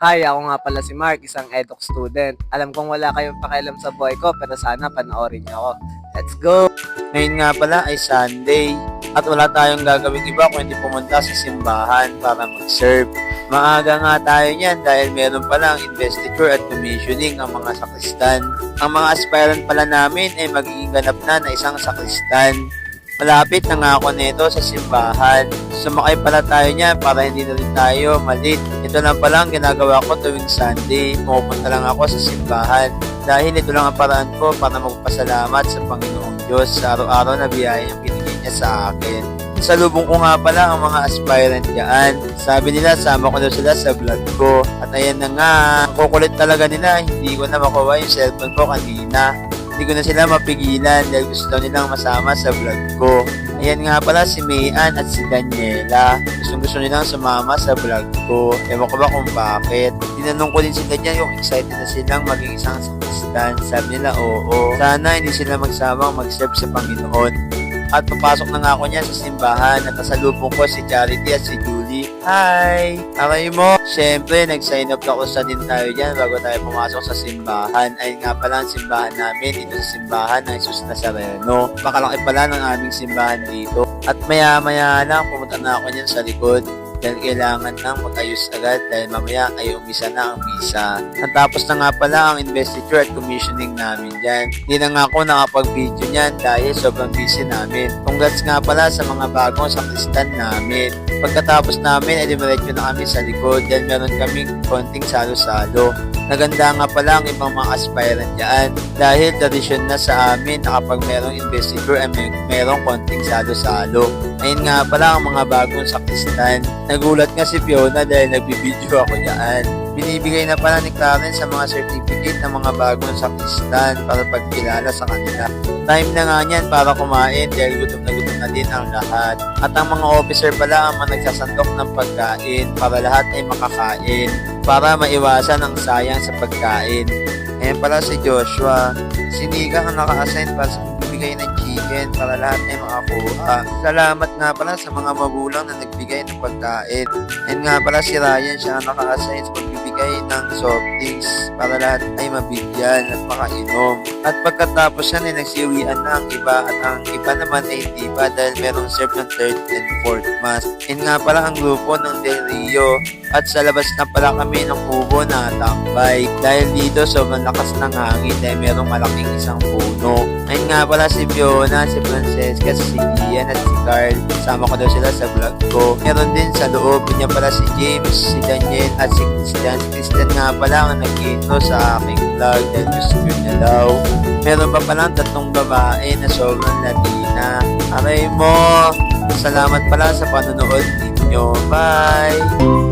Hi, ako nga pala si Mark, isang eduk student. Alam kong wala kayong pakialam sa buhay ko, pero sana panoorin niyo ako. Let's go! Ngayon nga pala ay Sunday at wala tayong gagawing iba kung hindi pumunta sa simbahan para mag-serve. Maaga nga tayo niyan dahil meron palang investiture at commissioning ang mga sakristan. Ang mga aspirant pala namin ay magiging ganap na isang sakristan. Malapit na nga ako nito sa simbahan. Sumakay pala tayo niyan para hindi na rin tayo malit. Ito lang pala ang ginagawa ko tuwing Sunday. Pumupunta lang ako sa simbahan. Dahil ito lang ang paraan ko para magpasalamat sa Panginoong Diyos sa araw-araw na biyayang binigay niya sa akin. Salubong ko nga pala ang mga aspirant dyan. Sabi nila, sama ko daw sila sa vlog ko. At ayan na nga, kukulit talaga nila. Hindi ko na makuha yung cellphone ko kanina. Hindi ko na sila mapigilan dahil gusto daw nilang masama sa vlog ko. Ayan nga pala si Mayan at si Daniela. Gusto nilang sumama sa vlog ko. Ewan ko ba kung bakit. Tinanong ko din sila dyan yung excited na silang maging isang sakristan. Sabi nila oo. Sana hindi sila magsamang mag-serve sa Panginoon. At papasok na nga ako niya sa simbahan at nasalubong ko si Charity at si Julie. Hi! Aray mo, syempre nag-sign up ako sa din tayo dyan bago tayo pumasok sa simbahan. Ayun nga pala ang simbahan namin dito sa simbahan ng Jesus Nazareno. Pakalaki pala ng aming simbahan dito. At maya-maya lang pumunta na ako niyan sa likod. Dahil kailangan nang mag-ayos agad dahil mamaya ay umisa na ang misa. At tapos na nga pala ang investiture at commissioning namin dyan. Hindi na nga ako nakapag-video niyan dahil sobrang busy namin. Congrats nga pala sa mga bagong sakristan namin. Pagkatapos namin ay diretso na kami sa likod dahil meron kaming konting salo-salo. Naganda nga pala ang ibang mga aspirant dyan dahil tradisyon na sa amin na kapag merong investiture ay merong konting salo-salo. Ayun nga pala ang mga bagong sakristan. Nagulat nga si Fiona dahil nagbibideo ako dyan. Binibigay na pala ni Karen sa mga certificate ng mga bagong sakristan para pagkilala sa kanila. Time na nga niyan para kumain dahil gutom na din ang lahat. At ang mga officer pala ang mga nagsasandok ng pagkain para lahat ay makakain para maiwasan ang sayang sa pagkain. Ayan pala si Joshua. Si Nika ang naka-assign para sa pagbibigay ng chicken para lahat ay makakuha. Salamat nga pala sa mga magulang na nagbigay ng pagkain. Ayan nga pala si Ryan, siya ang naka-assign sa pagbibigay ng soft drinks para lahat ay mabigyan at makainom. At pagkatapos yan ay nagsiuwian na ang iba at ang iba naman ay hindi pa dahil merong serve ng 3rd and 4th mass. Ayan nga pala ang grupo ng Del Rio. At sa labas na pala kami ng kubo na tambay. Dahil dito sobrang lakas ng hangin dahil merong malaking isang puno. Ayun nga pala si Fiona, si Francesca, si Ian at si Carl. Sama ko daw sila sa vlog ko. Meron din sa loob niya pala si James, si Daniel at si Christian. Christian nga pala ang nag-intro sa aking vlog dahil gusto niya daw. Meron pa palang 3 babae na sobrang Latina. Aray mo! Salamat pala sa panonood ninyo. Bye!